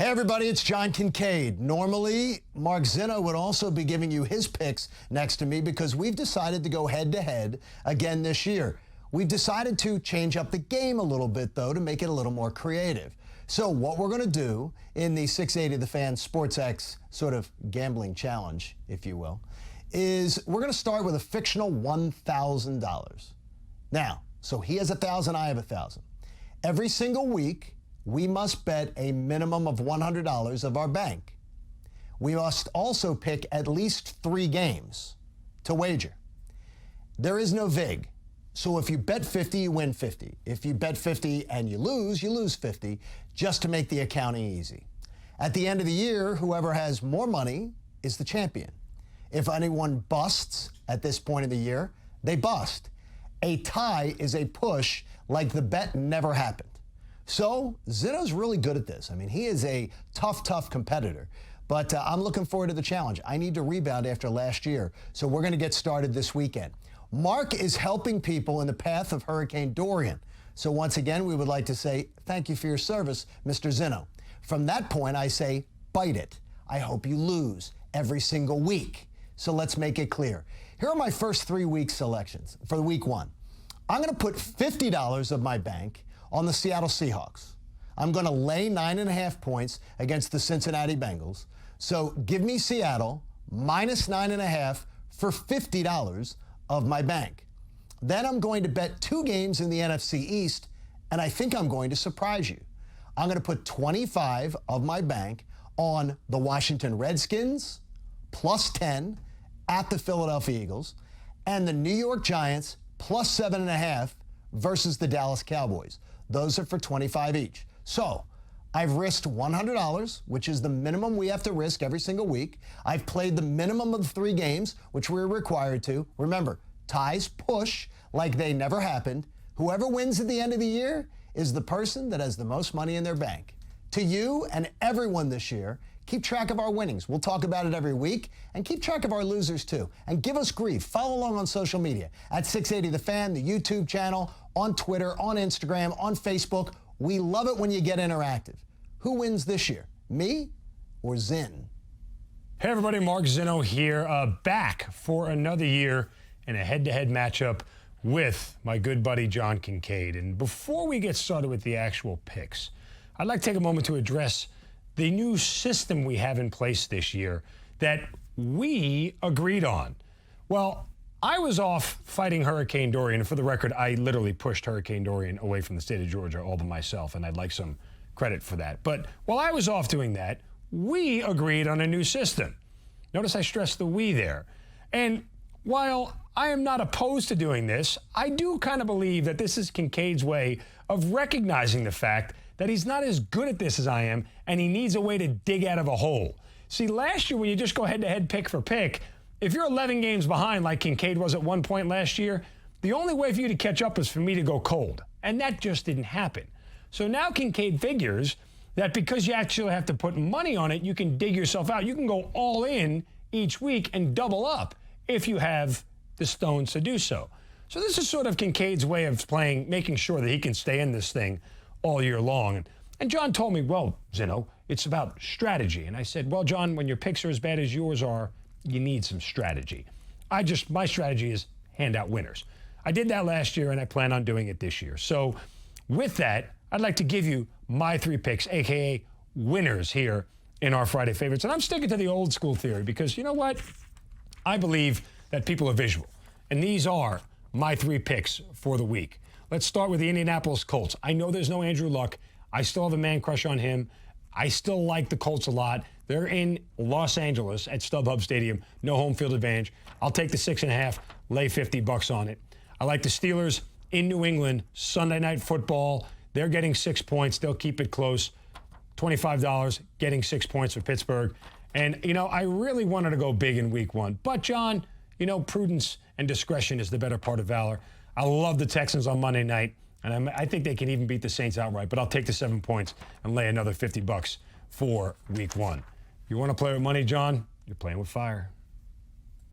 Hey everybody, it's John Kincade. Normally, Mark Zinno would also be giving you his picks next to me because we've decided to go head-to-head again this year. We've decided to change up the game a little bit, though, to make it a little more creative. So what we're going to do in the 680 The Fan SportsX sort of gambling challenge, if you will, is we're going to start with a fictional $1,000. Now, so he has 1,000, I have 1,000. Every single week, we must bet a minimum of $100 of our bank. We must also pick at least 3 games to wager. There is no vig. So if you bet 50, you win 50. If you bet 50 and you lose 50, just to make the accounting easy. At the end of the year, whoever has more money is the champion. If anyone busts at this point of the year, they bust. A tie is a push like the bet never happened. So Zinno's really good at this. I mean, he is a tough competitor. But I'm looking forward to the challenge. I need to rebound after last year. So we're going to get started this weekend. Mark is helping people in the path of Hurricane Dorian. So once again, we would like to say thank you for your service, Mr. Zinno. From that point, I say, bite it. I hope you lose every single week. So let's make it clear. Here are my first 3 week selections for week 1. I'm going to put $50 of my bank on the Seattle Seahawks. I'm going to lay 9.5 points against the Cincinnati Bengals. So give me Seattle minus 9.5 for $50 of my bank. Then I'm going to bet 2 games in the NFC East, and I think I'm going to surprise you. I'm going to put 25 of my bank on the Washington Redskins plus 10 at the Philadelphia Eagles, and the New York Giants plus 7.5 versus the Dallas Cowboys. Those are for 25 each. So I've risked $100, which is the minimum we have to risk every single week. I've played the minimum of 3 games, which we're required to. Remember, ties push like they never happened. Whoever wins at the end of the year is the person that has the most money in their bank. To you and everyone this year, keep track of our winnings. We'll talk about it every week. And keep track of our losers, too. And give us grief. Follow along on social media at 680 The Fan, the YouTube channel, on Twitter, on Instagram, on Facebook. We love it when you get interactive. Who wins this year, me or Zinn? Hey, everybody. Mark Zinno here, back for another year in a head-to-head matchup with my good buddy John Kincade. And before we get started with the actual picks, I'd like to take a moment to address the new system we have in place this year that we agreed on. Well, I was off fighting Hurricane Dorian. For the record, I literally pushed Hurricane Dorian away from the state of Georgia all by myself, and I'd like some credit for that. But while I was off doing that, we agreed on a new system. Notice I stressed the we there. And while I am not opposed to doing this, I do kind of believe that this is Kincade's way of recognizing the fact that he's not as good at this as I am, and he needs a way to dig out of a hole. See, last year when you just go head-to-head pick for pick, if you're 11 games behind like Kincade was at one point last year, the only way for you to catch up is for me to go cold. And that just didn't happen. So now Kincade figures that because you actually have to put money on it, you can dig yourself out. You can go all in each week and double up if you have the stones to do so. So this is sort of Kincade's way of playing, making sure that he can stay in this thing all year long. And John told me, well, Zinno, it's about strategy. And I said, well, John, when your picks are as bad as yours are, you need some strategy. My strategy is hand out winners. I did that last year, and I plan on doing it this year. So with that, I'd like to give you my 3 picks, a.k.a. winners here in our Friday favorites. And I'm sticking to the old school theory because you know what? I believe that people are visual. And these are my 3 picks for the week. Let's start with the Indianapolis Colts. I know there's no Andrew Luck. I still have a man crush on him. I still like the Colts a lot. They're in Los Angeles at StubHub Stadium. No home field advantage. I'll take the 6.5, lay $50 on it. I like the Steelers in New England, Sunday Night Football. They're getting 6 points. They'll keep it close. $25, getting 6 points for Pittsburgh. And, you know, I really wanted to go big in week 1. But, John, you know, prudence and discretion is the better part of valor. I love the Texans on Monday night. And I think they can even beat the Saints outright. But I'll take the 7 points and lay another $50 for week 1. You want to play with money, John? You're playing with fire.